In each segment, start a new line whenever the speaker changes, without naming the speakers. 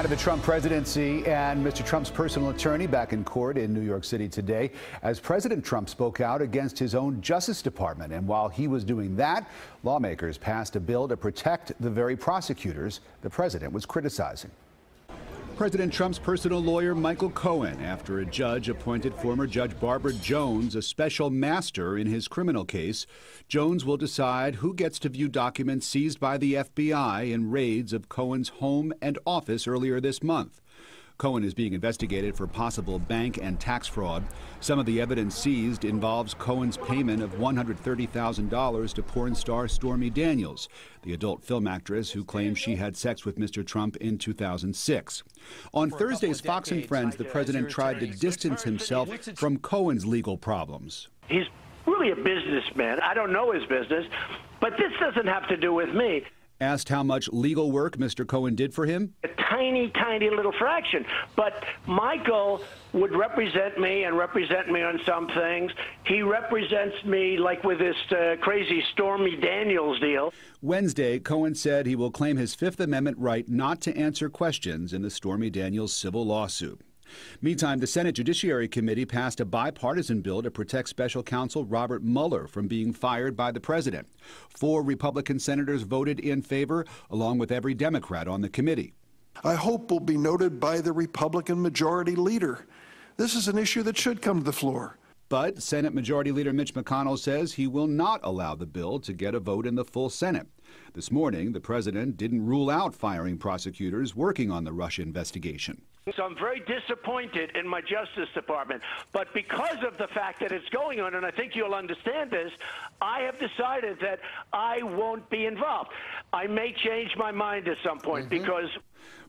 The Trump presidency and Mr. Trump's personal attorney back in court in New York City today as President Trump spoke out against his own Justice Department. And while he was doing that, lawmakers passed a bill to protect the very prosecutors the president was criticizing. President Trump's personal lawyer, Michael Cohen, after a judge appointed former Judge Barbara Jones a special master in his criminal case. Jones will decide who gets to view documents seized by the FBI in raids of Cohen's home and office earlier this month. Cohen is being investigated for possible bank and tax fraud. Some of the evidence seized involves Cohen's payment of $130,000 to porn star Stormy Daniels, the adult film actress who claims she had sex with Mr. Trump in 2006. On Thursday's Fox and Friends, the president tried to distance himself from Cohen's legal problems.
He's really a businessman. I don't know his business, but this doesn't have to do with me.
Asked how much legal work Mr. Cohen did for him?
A tiny, tiny little fraction. But Michael would represent me and represent me on some things. He represents me like with this crazy Stormy Daniels deal.
Wednesday, Cohen said he will claim his Fifth Amendment right not to answer questions in the Stormy Daniels civil lawsuit. Meantime, the Senate Judiciary Committee passed a bipartisan bill to protect special counsel Robert Mueller from being fired by the president. 4 Republican senators voted in favor, along with every Democrat on the committee.
I hope will be noted by the Republican majority leader. This is an issue that should come to the floor.
But Senate Majority Leader Mitch McConnell says he will not allow the bill to get a vote in the full Senate. This morning, the president didn't rule out firing prosecutors working on the Russia investigation.
So I'm very disappointed in my Justice Department. But because of the fact that it's going on, and I think you'll understand this, I have decided that I won't be involved. I may change my mind at some point because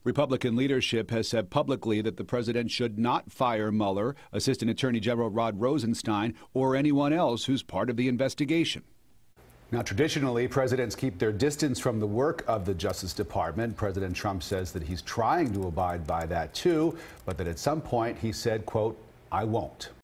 Republican leadership has said publicly that the president should not fire Mueller, Assistant Attorney General Rod Rosenstein, or anyone else who's part of the investigation. Now, traditionally, presidents keep their distance from the work of the Justice Department. President Trump says that he's trying to abide by that, too, but that at some point he said, quote, "I won't."